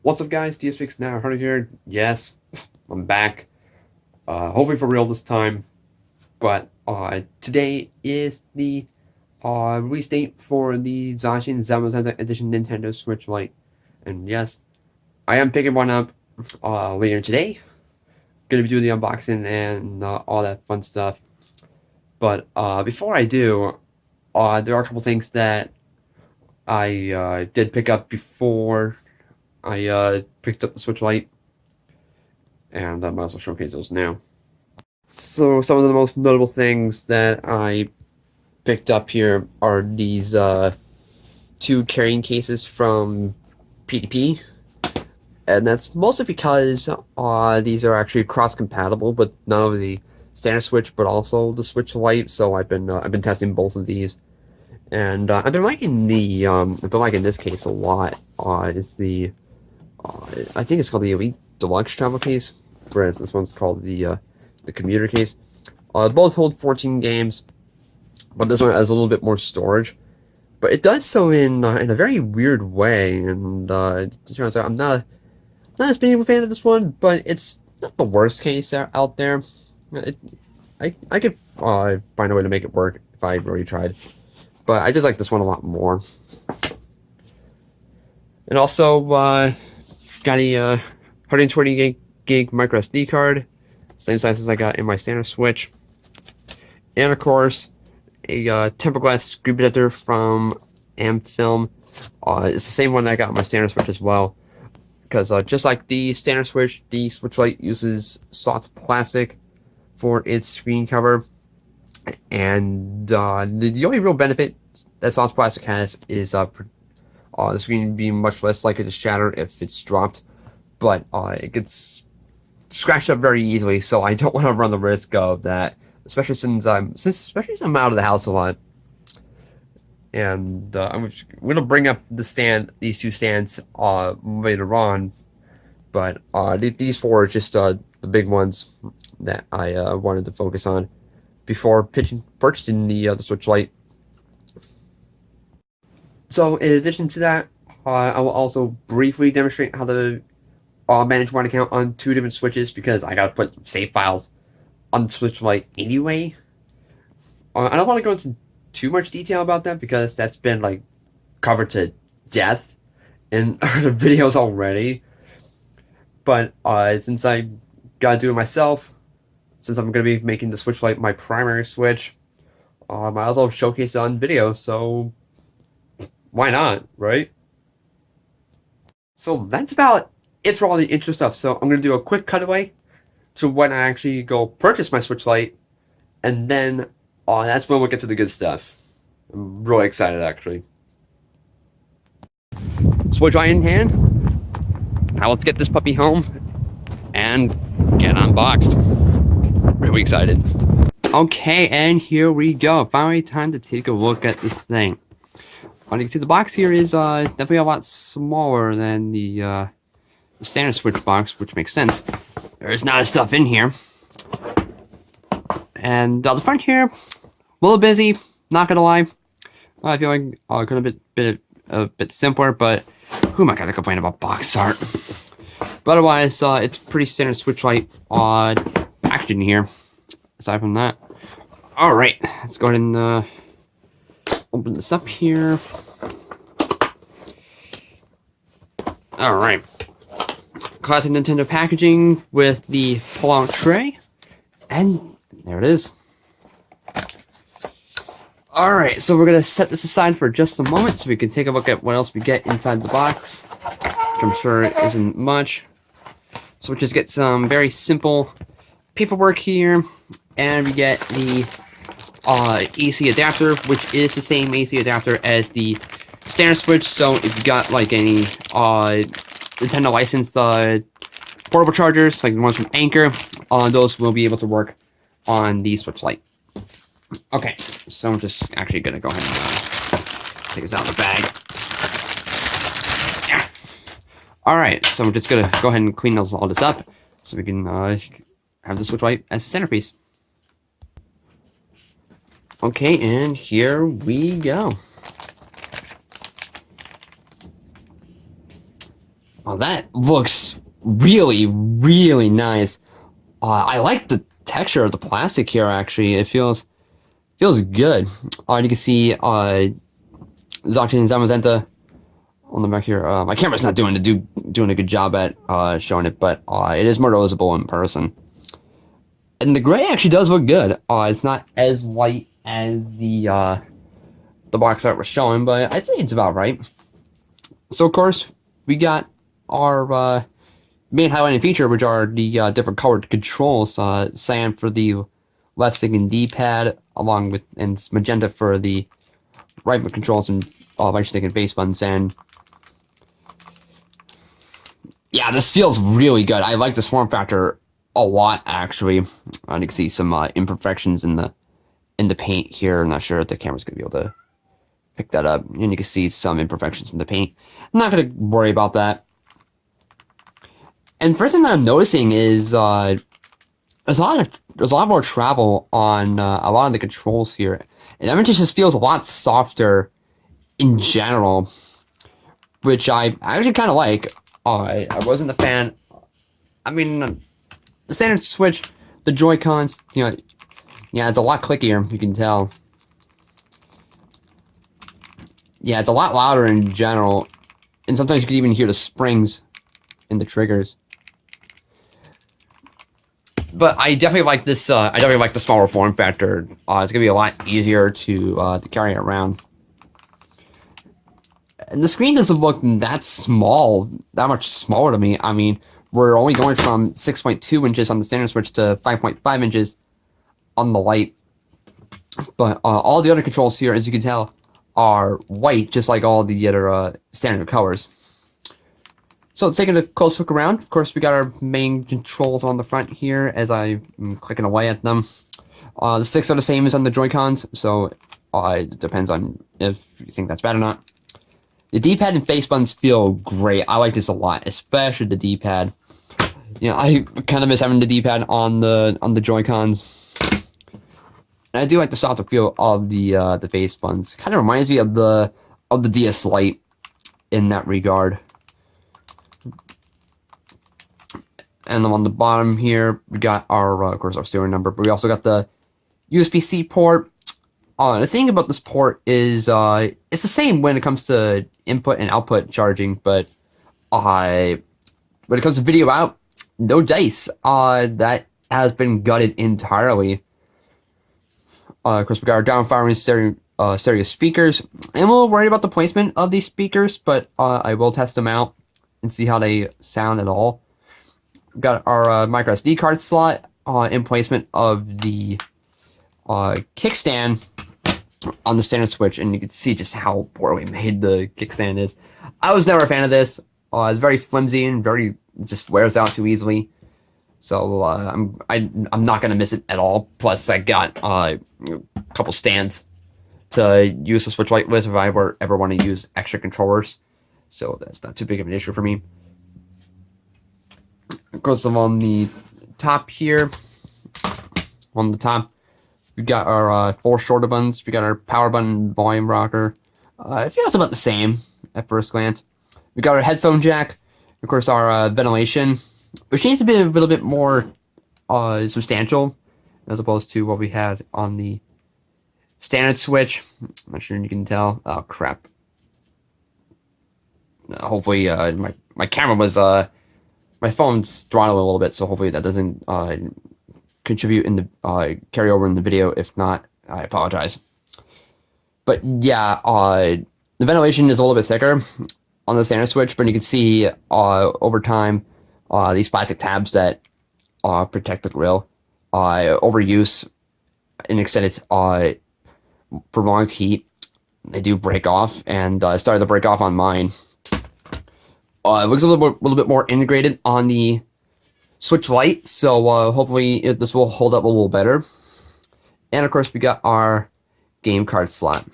What's up, guys? DS Now Hunter here. Yes, I'm back. Hopefully for real this time. But today is the release date for the Zacian Zamazenta Edition Nintendo Switch Lite. And yes, I am picking one up later today. Gonna be doing the unboxing and all that fun stuff. But before I do, there are a couple things that I did pick up before I picked up the Switch Lite, and I might also showcase those now. So some of the most notable things that I picked up here are these two carrying cases from PDP, and that's mostly because these are actually cross-compatible with not only the standard Switch but also the Switch Lite. So I've been testing both of these, and I've been liking this case a lot. It's the I think it's called the Elite Deluxe travel case, whereas this one's called the commuter case. Both hold 14 games, but this one has a little bit more storage. But it does so in a very weird way, and it turns out I'm not as big of a fan of this one, but it's not the worst case out there. I could find a way to make it work if I really tried, but I just like this one a lot more. And also, got a 120 gig micro SD card, same size as I got in my standard Switch. And of course, a tempered glass screen protector from Amfilm. It's the same one that I got in my standard Switch as well. Because just like the standard Switch, the Switch Lite uses soft plastic for its screen cover. And the only real benefit that soft plastic has is the screen being much less likely to shatter if it's dropped, but it gets scratched up very easily, so I don't want to run the risk of that, especially since I'm out of the house a lot. And I'm gonna bring up these two stands later on, but these four are just the big ones that I wanted to focus on before purchasing the Switch Lite. So in addition to that, I will also briefly demonstrate how to manage one account on two different Switches, because I gotta put save files on the Switch Lite anyway. I don't want to go into too much detail about that because that's been like covered to death in the videos already. But since I gotta do it myself, since I'm gonna be making the Switch Lite my primary Switch, I might as well showcase it on video. So why not, right? So that's about it for all the intro stuff. So I'm going to do a quick cutaway to when I actually go purchase my Switch Lite, and then that's when we'll get to the good stuff. I'm really excited, actually. Switch Lite in hand. Now let's get this puppy home and get unboxed. Really excited. Okay, and here we go. Finally, time to take a look at this thing. You can see the box here is definitely a lot smaller than the standard Switch box, which makes sense. There's not a stuff in here. And the front here, a little busy, not gonna lie. I feel like could have been a bit simpler, but who am I gonna complain about box art? But otherwise, it's pretty standard Switch Lite packaging here. Aside from that. Alright, let's go ahead and open this up here. Alright. Classic Nintendo packaging with the pull-out tray. And there it is. Alright, so we're going to set this aside for just a moment so we can take a look at what else we get inside the box, which I'm sure isn't much. So we just get some very simple paperwork here, and we get the AC adapter, which is the same AC adapter as the standard Switch. So if you got like any Nintendo licensed portable chargers, like the ones from Anchor, those will be able to work on the Switch Lite. Okay, so I'm just actually gonna go ahead and take this out of the bag. Yeah. All right, so I'm just gonna go ahead and clean all this up so we can have the Switch Lite as a centerpiece. Okay, and here we go. Well, that looks really, really nice. I like the texture of the plastic here. Actually, it feels good. You can see Zacian and Zamazenta on the back here. My camera's not doing a good job at showing it, but it is more noticeable in person. And the gray actually does look good. It's not as white as the box art was showing, but I think it's about right. So of course we got our main highlighting feature, which are the different colored controls. Cyan for the left stick and D-pad, along with and magenta for the right foot controls and right stick and face buttons. And yeah, this feels really good. I like this form factor a lot, actually. You can see some imperfections in the paint here. I'm not sure if the camera's gonna be able to pick that up, and you can see some imperfections in the paint. I'm not gonna worry about that. And first thing that I'm noticing is there's a lot more travel on a lot of the controls here, and everything just feels a lot softer in general, which I actually kind of like. I wasn't a fan. I mean, the standard Switch, the Joy-Cons, yeah, it's a lot clickier. You can tell. Yeah, it's a lot louder in general, and sometimes you can even hear the springs in the triggers. But I definitely like this. I definitely like the smaller form factor. It's gonna be a lot easier to carry around. And the screen doesn't look that small, that much smaller to me. I mean, we're only going from 6.2 inches on the standard Switch to 5.5 inches on the Lite. But all the other controls here, as you can tell, are white, just like all the other standard colors. So taking a close look around, of course, we got our main controls on the front here as I'm clicking away at them. The sticks are the same as on the Joy-Cons, so it depends on if you think that's bad or not. The D-pad and face buttons feel great. I like this a lot, especially the D-pad. You know, I kind of miss having the D-pad on the Joy-Cons. And I do like the softer feel of the face buttons. Kind of reminds me of the DS Lite in that regard. And then on the bottom here, we got our, of course, our serial number, but we also got the USB-C port. The thing about this port is it's the same when it comes to input and output charging, but when it comes to video out, no dice. That has been gutted entirely. Of course, we got our down-firing stereo speakers, and we'll worry about the placement of these speakers, but I will test them out and see how they sound at all. We've got our micro SD card slot in placement of the kickstand on the standard Switch, and you can see just how poorly made the kickstand is. I was never a fan of this. It's very flimsy and just wears out too easily. So I'm not gonna miss it at all. Plus, I got a couple stands to use the Switch Lite with if I ever want to use extra controllers. So that's not too big of an issue for me. Of course, on the top here, on the top, we got our 4 shoulder buttons. We got our power button, volume rocker. It feels about the same at first glance. We got our headphone jack. Of course, our ventilation, which needs to be a little bit more substantial as opposed to what we had on the standard Switch. I'm not sure you can tell. Oh crap! Hopefully, my camera was my phone's throttling a little bit, so hopefully that doesn't contribute in the carry over in the video. If not, I apologize. But yeah, the ventilation is a little bit thicker on the standard Switch, but you can see over time these plastic tabs that protect the grill overuse and extended prolonged heat, they do break off, and started to break off on mine. It looks a little bit more integrated on the Switch Lite, so hopefully this will hold up a little better. And of course, we got our game card slot.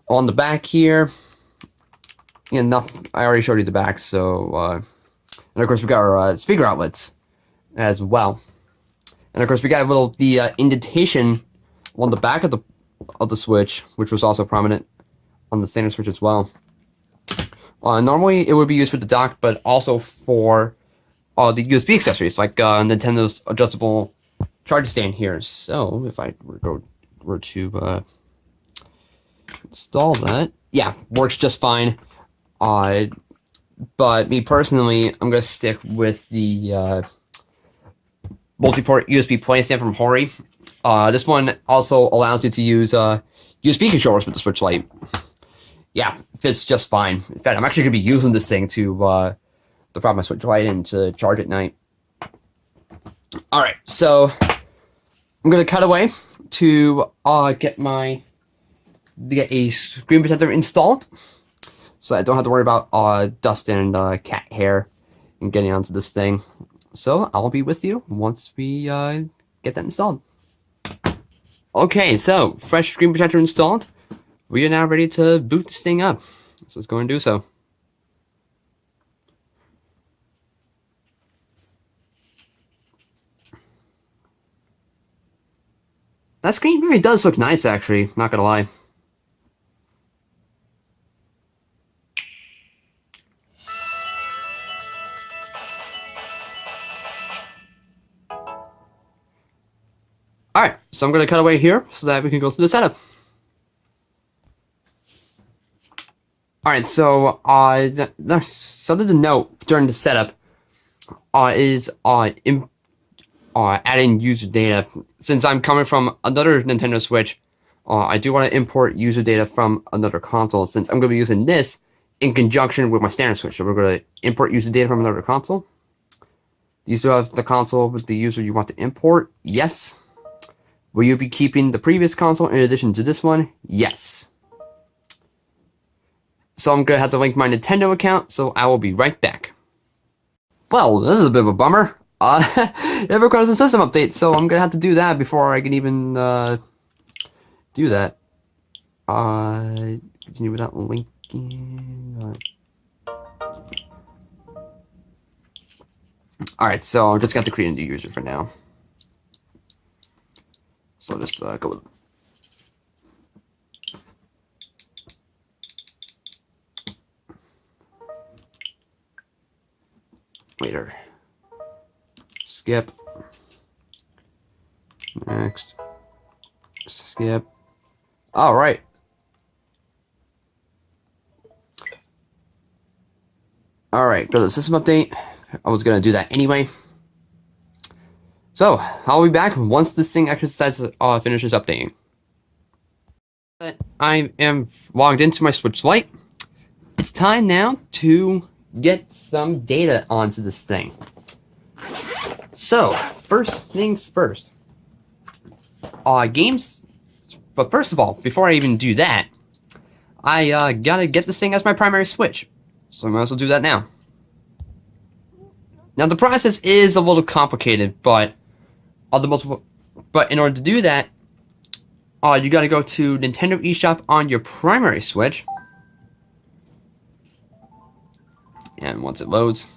On the back here, I already showed you the back, so and of course we got our speaker outlets as well. And of course we got the indentation on the back of the Switch, which was also prominent on the standard Switch as well. Normally, it would be used with the dock, but also for the USB accessories, like Nintendo's adjustable charger stand here. So, if I were to install that, yeah, works just fine. But me personally, I'm going to stick with the multi-port USB play stand from Hori. This one also allows you to use USB controllers with the Switch Lite. Yeah, fits just fine. In fact, I'm actually going to be using this thing to prop my Switch Lite in to charge at night. Alright, so I'm going to cut away to get a screen protector installed, so I don't have to worry about dust and cat hair and getting onto this thing. So I'll be with you once we get that installed. Okay, so fresh screen protector installed. We are now ready to boot this thing up. So let's go and do so. That screen really does look nice, actually, not gonna lie. Alright, so I'm gonna cut away here so that we can go through the setup. Alright, so something to note during the setup is adding user data. Since I'm coming from another Nintendo Switch, I do want to import user data from another console, since I'm going to be using this in conjunction with my standard Switch. So we're going to import user data from another console. Do you still have the console with the user you want to import? Yes. Will you be keeping the previous console in addition to this one? Yes. So I'm going to have to link my Nintendo account, so I will be right back. Well, this is a bit of a bummer. It requires a system update, so I'm going to have to do that before I can even do that. Continue without linking. Alright, so I'm just going to create a new user for now. So I'll just go with later. Skip. Next. Skip. All right. All right, go to the system update. I was gonna do that anyway. So I'll be back once this thing actually decides to finishes updating. I am logged into my Switch Lite. It's time now to get some data onto this thing. So, first things first. Games. But first of all, before I even do that, I gotta get this thing as my primary Switch. So I might as well do that now. Now the process is a little complicated, but in order to do that, you gotta go to Nintendo eShop on your primary Switch. And once it loads,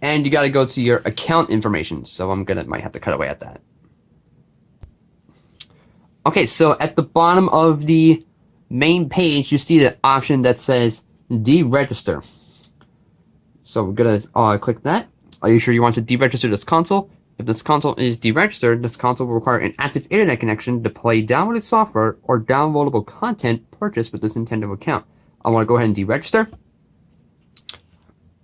and you gotta go to your account information. So might have to cut away at that. Okay, so at the bottom of the main page, you see the option that says deregister. So we're gonna click that. Are you sure you want to deregister this console? If this console is deregistered, this console will require an active internet connection to play downloaded software or downloadable content purchased with this Nintendo account. I want to go ahead and deregister.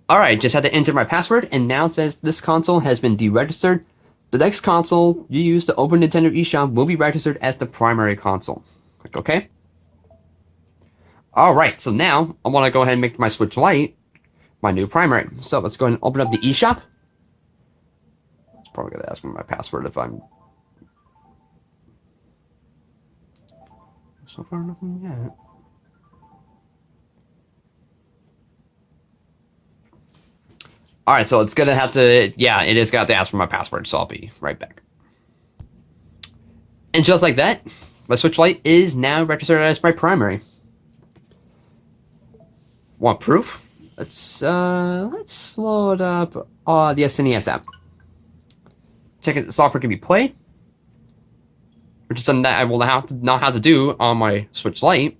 Alright, just had to enter my password, and now it says this console has been deregistered. The next console you use to open Nintendo eShop will be registered as the primary console. Click OK. Alright, so now I want to go ahead and make my Switch Lite my new primary. So let's go ahead and open up the eShop. It's probably going to ask me my password if I'm... So far, nothing yet. Alright, so it's gonna have to, yeah, it is gonna have to ask for my password, so I'll be right back. And just like that, my Switch Lite is now registered as my primary. Want proof? Let's load up the SNES app. Check if the software can be played, which is something that I will not have to do on my Switch Lite.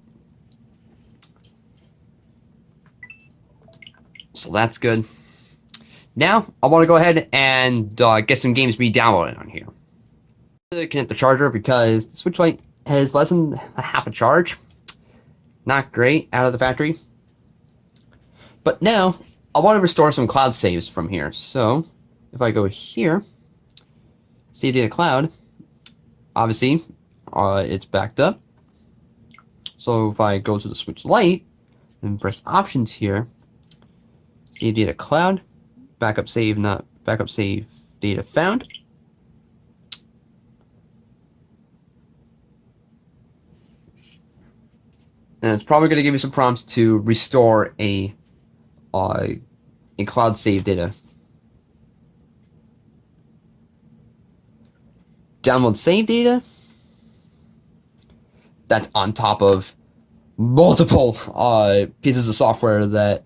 So that's good. Now, I want to go ahead and get some games re-downloaded on here. Connect the charger because the Switch Lite has less than half a charge. Not great out of the factory. But now, I want to restore some cloud saves from here. So, if I go here, save data cloud, obviously, it's backed up. So if I go to the Switch Lite and press options here, save data cloud, backup save, not backup save data found. And it's probably going to give you some prompts to restore a cloud save data. Download save data. That's on top of multiple pieces of software that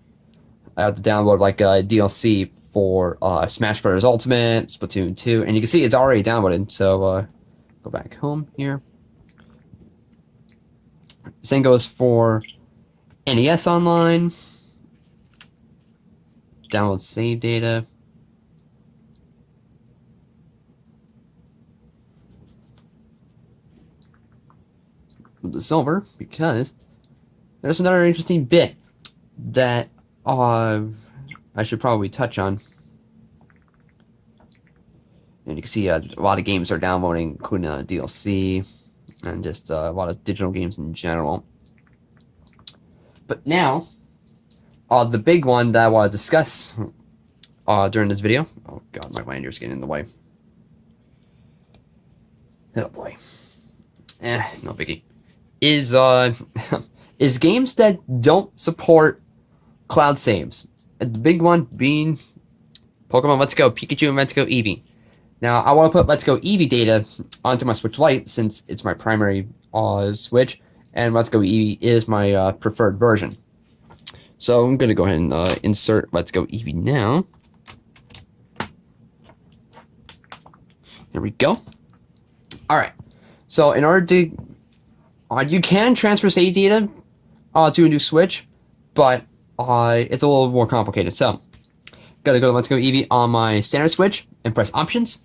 I have to download, like DLC for Smash Bros. Ultimate, Splatoon 2, and you can see it's already downloaded. So go back home here. Same goes for NES Online. Download save data. The silver, because there's another interesting bit that I should probably touch on. And you can see a lot of games are downloading, including DLC and just a lot of digital games in general. But now, the big one that I want to discuss during this video. Oh god, my lander's getting in the way. Oh boy. No biggie. Is is games that don't support cloud saves. And the big one being Pokemon Let's Go Pikachu and Let's Go Eevee. Now I want to put Let's Go Eevee data onto my Switch Lite since it's my primary Switch, and Let's Go Eevee is my preferred version. So I'm gonna go ahead and insert Let's Go Eevee now. There we go. All right. So in order to you can transfer save data to a new Switch, but it's a little more complicated. So, gotta go to Let's Go Eevee on my standard Switch and press Options.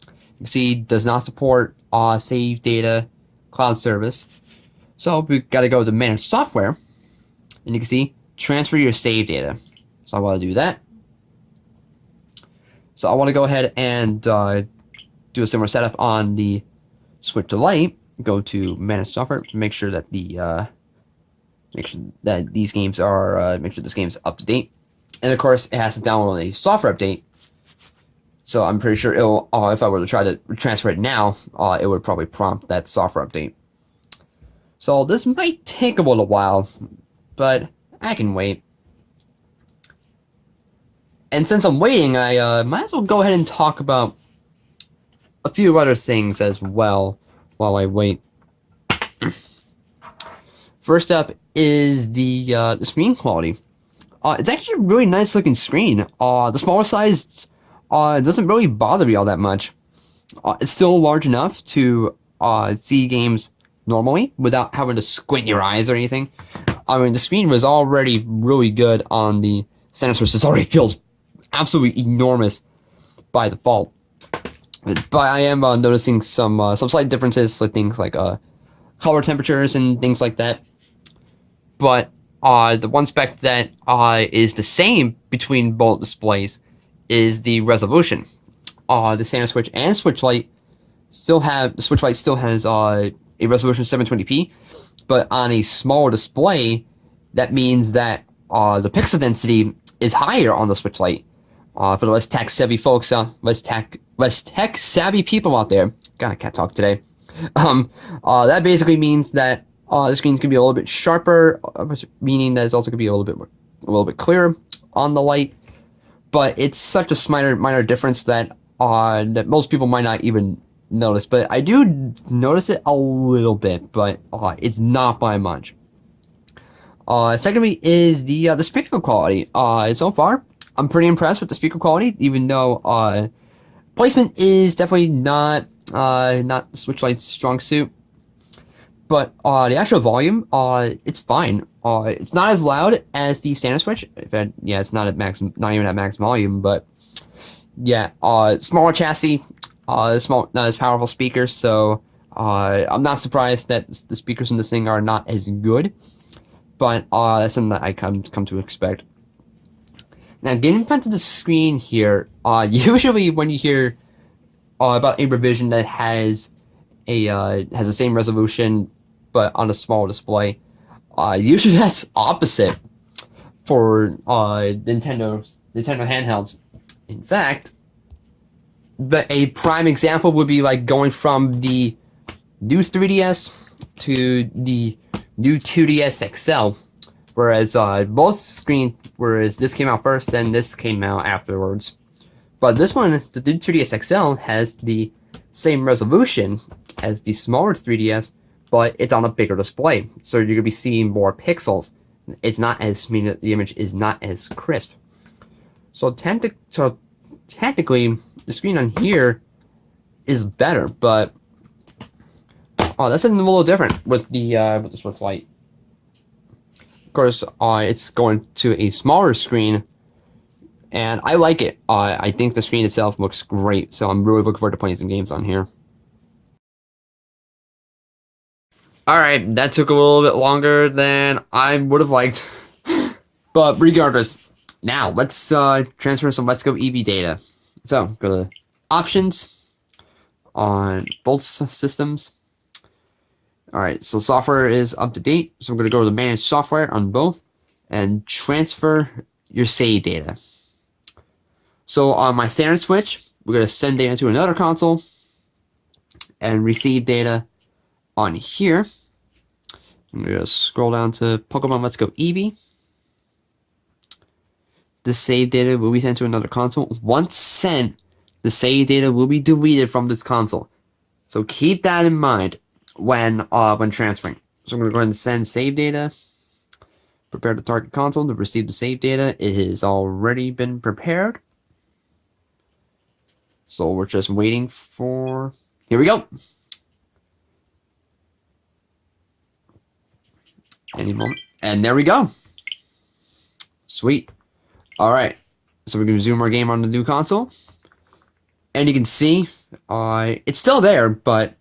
You can see it does not support save data cloud service. So we gotta go to Manage Software, and you can see Transfer your save data. So I want to do that. So I want to go ahead and do a similar setup on the Switch Lite. Go to Manage Software, make sure that these games are make sure this game's up to date, and of course it has to download a software update. So I'm pretty sure it'll if I were to try to transfer it now, it would probably prompt that software update. So this might take a little while, but I can wait. And since I'm waiting, I might as well go ahead and talk about a few other things as well while I wait. First up is the screen quality. It's actually a really nice looking screen. The smaller size doesn't really bother me all that much. It's still large enough to see games normally without having to squint your eyes or anything. I mean, the screen was already really good on the center Switch. This already feels absolutely enormous by default. But I am noticing some slight differences, like things like color temperatures and things like that. But the one spec that is the same between both displays is the resolution. The standard Switch and Switch Lite still have the Switch Lite still has a resolution 720p, but on a smaller display, that means that the pixel density is higher on the Switch Lite. For the less tech savvy folks, less tech savvy people out there. God, I can't talk today. That basically means that the screen's gonna be a little bit sharper, meaning that it's also gonna be a little bit clearer on the Lite. But it's such a minor difference that that most people might not even notice. But I do notice it a little bit, but it's not by much. Secondly is the speaker quality. So far, I'm pretty impressed with the speaker quality, even though placement is definitely not Switch Lite's strong suit. But the actual volume, it's fine. It's not as loud as the standard Switch. Yeah, it's not at max, not even at max volume. But yeah, smaller chassis, not as powerful speakers. So I'm not surprised that the speakers in this thing are not as good. But that's something that I come to expect. Now, getting back to the screen here, usually when you hear about a revision that has the same resolution but on a smaller display, usually that's opposite for Nintendo handhelds. In fact, a prime example would be like going from the new 3DS to the new 2DS XL. Whereas whereas this came out first, then this came out afterwards. But this one, the 2DS XL, has the same resolution as the smaller 3DS, but it's on a bigger display, so you're gonna be seeing more pixels. It's not as the image is not as crisp. So technically, the screen on here is better, but that's a little different with the Switch Lite. Of course, it's going to a smaller screen, and I like it. I think the screen itself looks great, so I'm really looking forward to playing some games on here. Alright, that took a little bit longer than I would have liked. But regardless, now let's transfer some Let's Go Eevee data. So, go to Options on both systems. Alright, so software is up to date, so I'm going to go to Manage Software on both and transfer your save data. So on my standard Switch, we're going to send data to another console and receive data on here. I'm going to scroll down to Pokemon Let's Go Eevee. The save data will be sent to another console. Once sent, the save data will be deleted from this console. So keep that in mind when transferring. So I'm going to go ahead and send save data. Prepare the target console to receive the save data. It has already been prepared. So we're just waiting for... Here we go. Any moment. And there we go. Sweet. Alright. So we're going to zoom our game on the new console. And you can see it's still there, but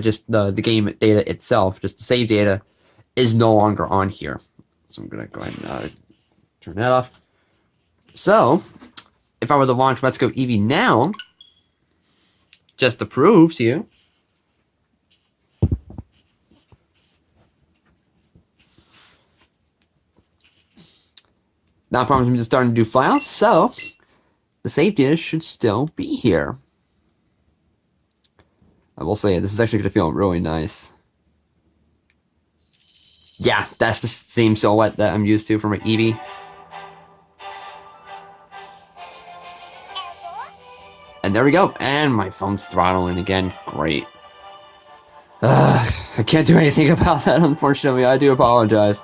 just the game data itself, just the save data, is no longer on here. So I'm going to go ahead and turn that off. So, if I were to launch Let's Go Eevee now, just to prove to you, not promising me to start a new file, so the save data should still be here. I will say this is actually going to feel really nice. Yeah, that's the same silhouette that I'm used to for my Eevee. And there we go. And my phone's throttling again. Great. I can't do anything about that, unfortunately. I do apologize.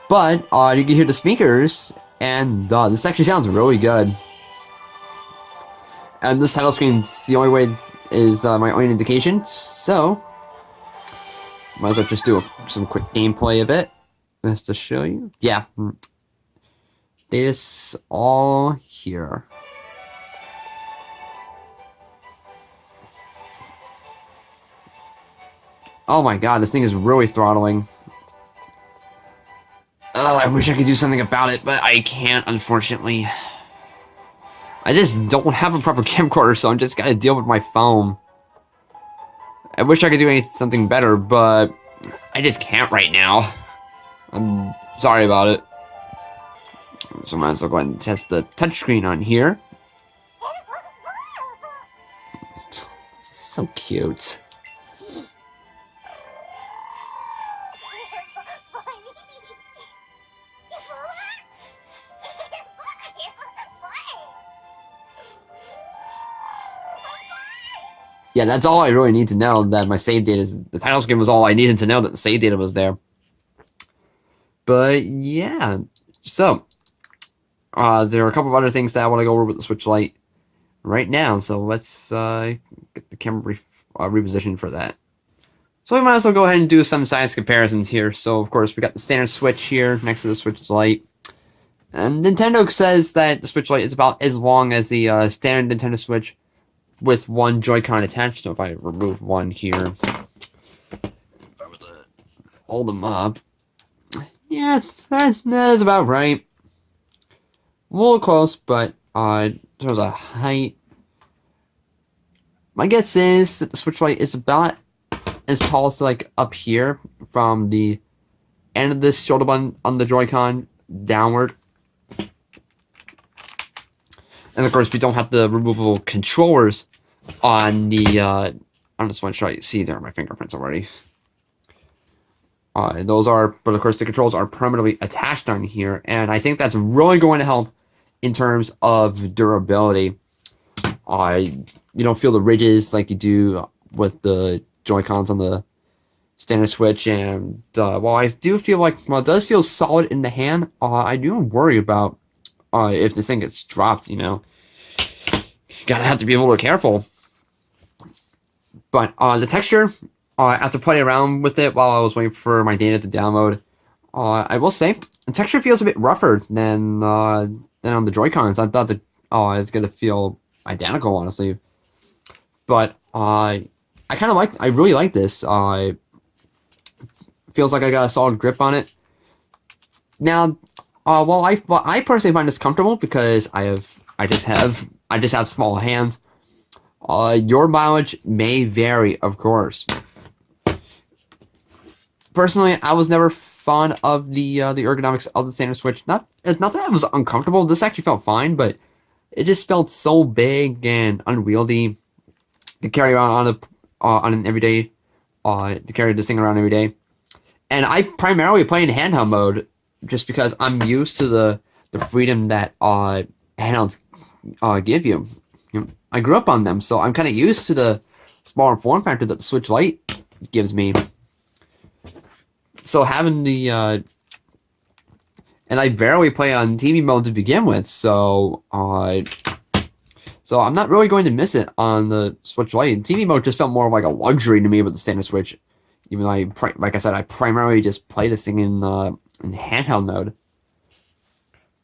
But you can hear the speakers, and this actually sounds really good. And this title screen's the only way is my only indication, so might as well just do some quick gameplay of it, just to show you. Yeah, data's all here. Oh my god, this thing is really throttling. Oh, I wish I could do something about it, but I can't, unfortunately. I just don't have a proper camcorder, so I'm just gotta deal with my phone. I wish I could do something better, but I just can't right now. I'm sorry about it. So I might as well go ahead and test the touchscreen on here. So cute. Yeah, that's all I really need to know, that my save data is... The title screen was all I needed to know, that the save data was there. But, yeah. So, there are a couple of other things that I want to go over with the Switch Lite right now. So, let's get the camera repositioned for that. So we might as well go ahead and do some size comparisons here. So of course we got the standard Switch here next to the Switch Lite. And Nintendo says that the Switch Lite is about as long as the standard Nintendo Switch with one Joy-Con attached. So if I remove one here, if I were to hold them up, yeah, that is about right. A little close, but there's a height. My guess is that the Switch Lite is about as tall as like up here from the end of this shoulder button on the Joy-Con downward. And of course, we don't have the removable controllers on the Switch Lite. See, there are my fingerprints already. Those are, but of course, the controls are permanently attached on here, and I think that's really going to help in terms of durability. You don't feel the ridges like you do with the Joy-Cons on the standard Switch, and while I do feel like, well, it does feel solid in the hand, I do worry about if this thing gets dropped, you know. You gotta have to be a little careful. But the texture, after playing around with it while I was waiting for my data to download, I will say the texture feels a bit rougher than on the Joy-Cons. I thought that it's gonna feel identical, honestly. But I really like this. Feels like I got a solid grip on it. Now, well, I personally find this comfortable because I just have small hands. Your mileage may vary, of course. Personally, I was never fond of the ergonomics of the standard Switch. Not that it was uncomfortable. This actually felt fine, but it just felt so big and unwieldy to carry around on an everyday, to carry this thing around every day. And I primarily play in handheld mode just because I'm used to the freedom that handhelds give you. You know, I grew up on them, so I'm kind of used to the smaller form factor that the Switch Lite gives me. So having the and I barely play on TV mode to begin with, so I'm not really going to miss it on the Switch Lite. And TV mode just felt more like a luxury to me with the standard Switch, even though like I said, I primarily just play this thing in handheld mode.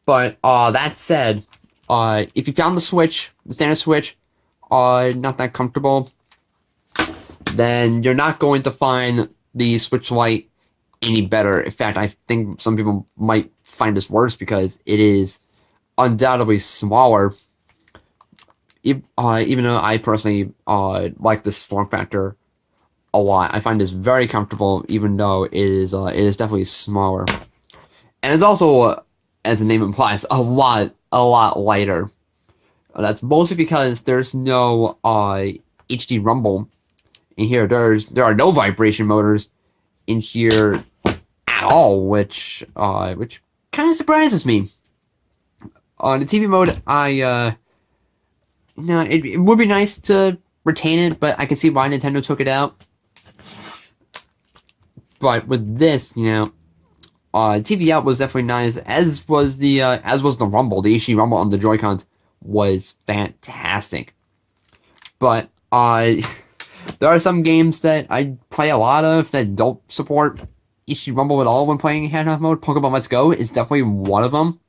But that said, if you found the standard Switch, not that comfortable, then you're not going to find the Switch Lite any better. In fact, I think some people might find this worse because it is undoubtedly smaller. Even though I personally like this form factor a lot, I find this very comfortable, even though it is definitely smaller, and it's also, as the name implies, a lot lighter. That's mostly because there's no HD rumble in here. There are no vibration motors in here at all, which kind of surprises me. On the TV mode, it would be nice to retain it, but I can see why Nintendo took it out. But with this, TV out was definitely nice, as was the rumble. The HD rumble on the Joy-Cons was fantastic. But there are some games that I play a lot of that don't support HD rumble at all when playing handheld mode. Pokemon Let's Go is definitely one of them.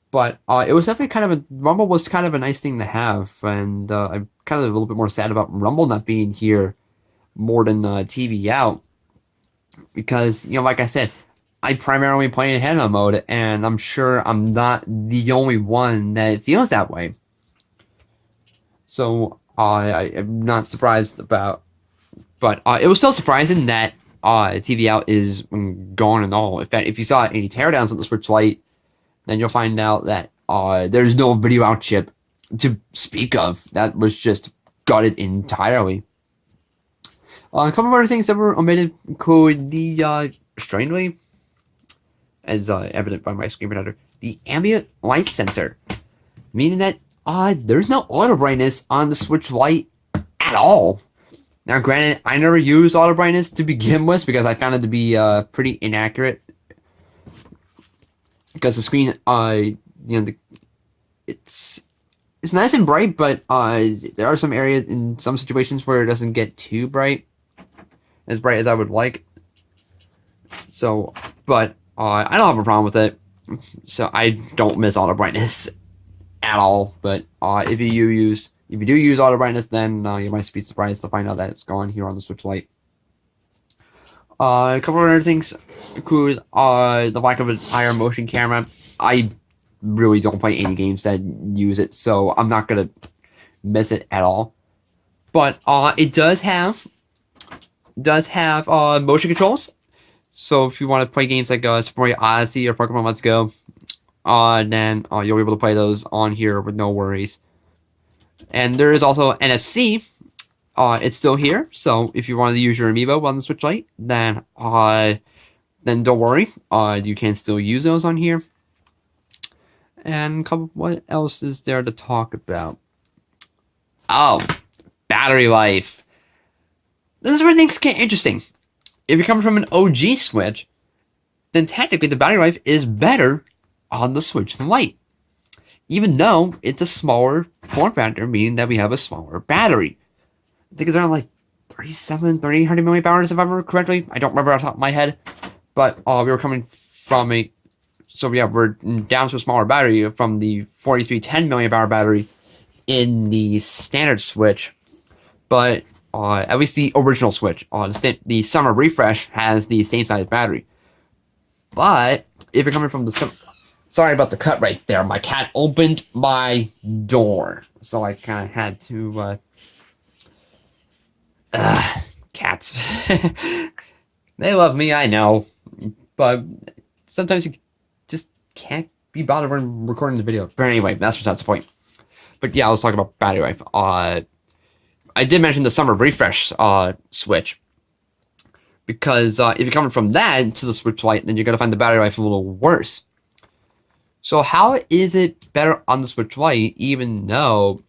But it was definitely rumble was kind of a nice thing to have, and I'm kind of a little bit more sad about rumble not being here more than TV out, because like I said, I primarily play in handheld mode, and I'm sure I'm not the only one that feels that way. So I am not surprised about, but it was still surprising that TV out is gone and all. In fact, if you saw any teardowns on the Switch Lite, then you'll find out that there's no video out chip to speak of. That was just gutted entirely. A couple of other things that were omitted include the, strangely, as evident by my screen protector, the ambient light sensor, meaning that there's no auto brightness on the Switch Lite at all. Now, granted, I never used auto brightness to begin with because I found it to be pretty inaccurate. Because the screen, it's nice and bright, but there are some areas in some situations where it doesn't get too bright. as bright as I would like. So, but I don't have a problem with it. So I don't miss auto brightness at all. But if you do use auto brightness, then you might be surprised to find out that it's gone here on the Switch Lite. A couple of other things include the lack of a higher motion camera. I really don't play any games that use it, so I'm not gonna miss it at all. But it does have motion controls. So if you want to play games like Super Mario Odyssey or Pokemon Let's Go, then you'll be able to play those on here with no worries. And there is also NFC. It's still here, so if you wanted to use your amiibo on the Switch Lite, then don't worry. You can still use those on here. And what else is there to talk about? Oh, battery life. This is where things get interesting. If you're coming from an OG Switch, then technically the battery life is better on the Switch Lite. Even though it's a smaller form factor, meaning that we have a smaller battery. I think it's around like 3,800 milliamp hours, if I remember correctly. I don't remember off the top of my head. But we were coming from we're down to a smaller battery from the 4310 milliamp hour battery in the standard Switch. But at least the original Switch, the Summer Refresh has the same size battery. But if you're coming from the sorry about the cut right there. My cat opened my door, so I kind of had to. Cats. They love me, I know, but sometimes you just can't be bothered when recording the video. But anyway, that's besides the point. But yeah, I was talking about battery life. I did mention the Summer Refresh Switch, because if you're coming from that to the Switch Lite, then you're going to find the battery life a little worse. So how is it better on the Switch Lite, even though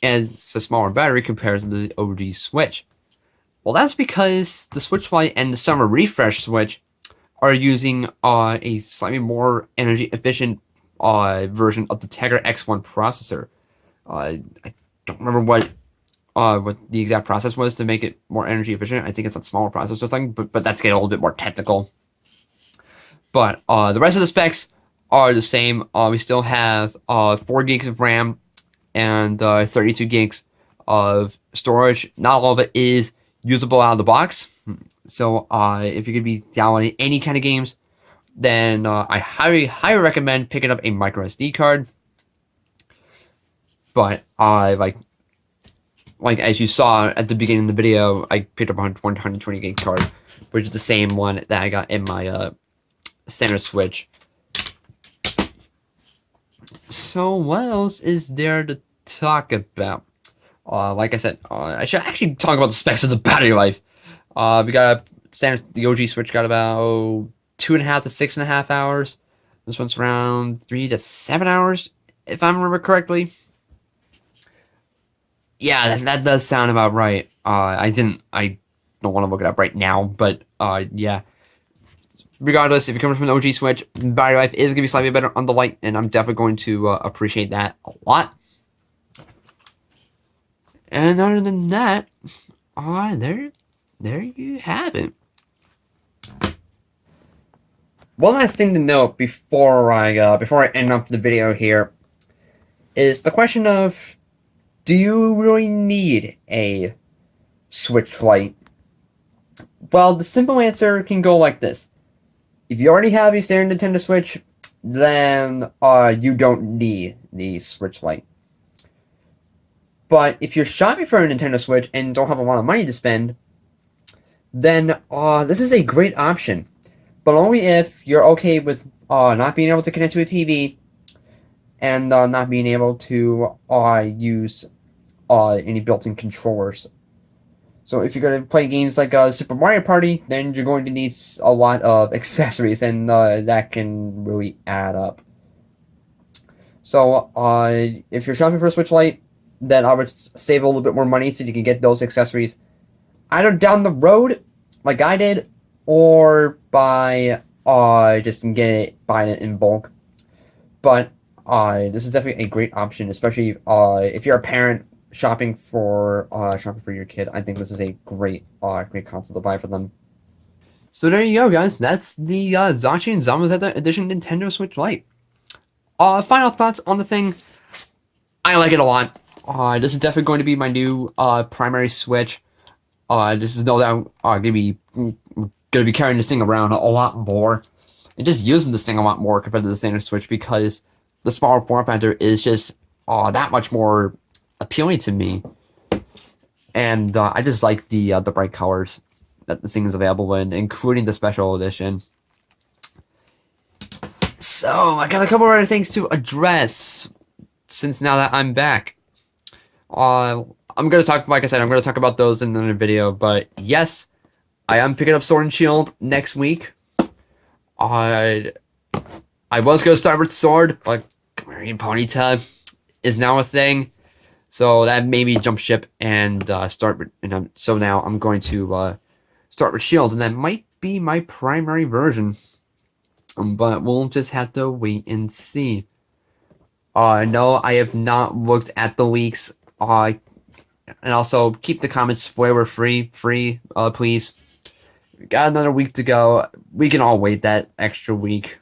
it's a smaller battery compared to the OG Switch? Well, that's because the Switch Lite and the Summer Refresh Switch are using a slightly more energy efficient version of the Tegra X1 processor. I don't remember what the exact process was to make it more energy efficient. I think it's a smaller processor thing, but that's getting a little bit more technical. But the rest of the specs are the same. We still have 4 gigs of RAM and 32 gigs of storage. Not all of it is usable out of the box. So if you're going to be downloading any kind of games, then I highly recommend picking up a micro SD card. But like as you saw at the beginning of the video, I picked up a 120 gig card, which is the same one that I got in my standard Switch. So what else is there to talk about? Like I said, I should actually talk about the specs of the battery life. We got the OG Switch got about 2.5 to 6.5 hours. This one's around 3 to 7 hours, if I remember correctly. Yeah, that does sound about right. I don't want to look it up right now, but yeah. Regardless, if you're coming from an OG Switch, battery life is going to be slightly better on the Lite, and I'm definitely going to appreciate that a lot. And other than that, there you have it. One last thing to note before I end up the video here is the question of, do you really need a Switch Lite? Well, the simple answer can go like this. If you already have a standard Nintendo Switch, then you don't need the Switch Lite. But if you're shopping for a Nintendo Switch and don't have a lot of money to spend, then this is a great option. But only if you're okay with not being able to connect to a TV and not being able to use any built-in controllers. So if you're going to play games like Super Mario Party, then you're going to need a lot of accessories, and that can really add up. So if you're shopping for a Switch Lite, then I would save a little bit more money so you can get those accessories either down the road, like I did, or by just buying it in bulk. But this is definitely a great option, especially if you're a parent shopping for your kid, I think this is a great console to buy for them. So there you go, guys. That's the Zacian Zamazenta Edition Nintendo Switch Lite. Final thoughts on the thing. I like it a lot. This is definitely going to be my new primary Switch. This is no doubt gonna be carrying this thing around a lot more, and just using this thing a lot more compared to the standard Switch, because the smaller form factor is just that much more appealing to me, and I just like the bright colors that this thing is available in, including the special edition. So I got a couple other things to address since now that I'm back. I'm gonna talk, like I said, I'm gonna talk about those in another video. But yes, I am picking up Sword and Shield next week. I was gonna start with Sword, but Marine Ponyta is now a thing, so that made me jump ship and start with. And so now I'm going to start with Shield, and that might be my primary version. But we'll just have to wait and see. No, I have not looked at the leaks. And also keep the comments spoiler free, please. We got another week to go. We can all wait that extra week.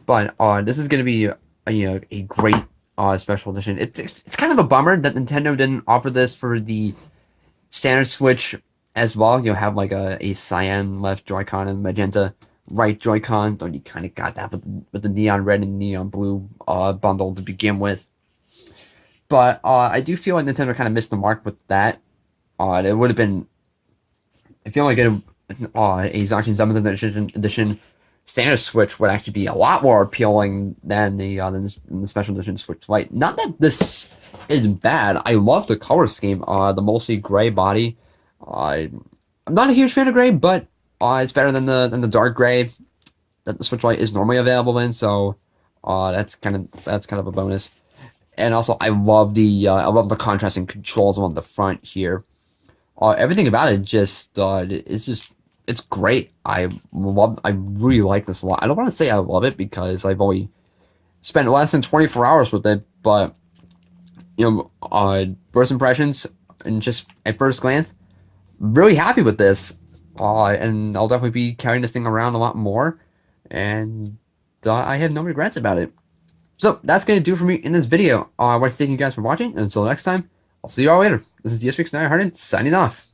But this is gonna be a great special edition. It's kind of a bummer that Nintendo didn't offer this for the standard Switch as well. You have like a cyan left Joy-Con and magenta right Joy-Con. Though you kind of got that with the neon red and neon blue bundle to begin with. But I do feel like Nintendo kind of missed the mark with that. It would have been, I feel like a Zacian Zamazenta Edition standard Switch would actually be a lot more appealing than the special edition Switch Lite. Not that this is bad. I love the color scheme. The mostly gray body. I'm not a huge fan of gray, but it's better than the dark gray that the Switch Lite is normally available in. So that's kind of a bonus. And also, I love the contrasting controls on the front here. Everything about it it's great. I really like this a lot. I don't want to say I love it because I've only spent less than 24 hours with it, but first impressions and just at first glance, really happy with this. And I'll definitely be carrying this thing around a lot more, and I have no regrets about it. So that's going to do it for me in this video. I want to thank you guys for watching, and until next time, I'll see you all later. This is eShop signing off.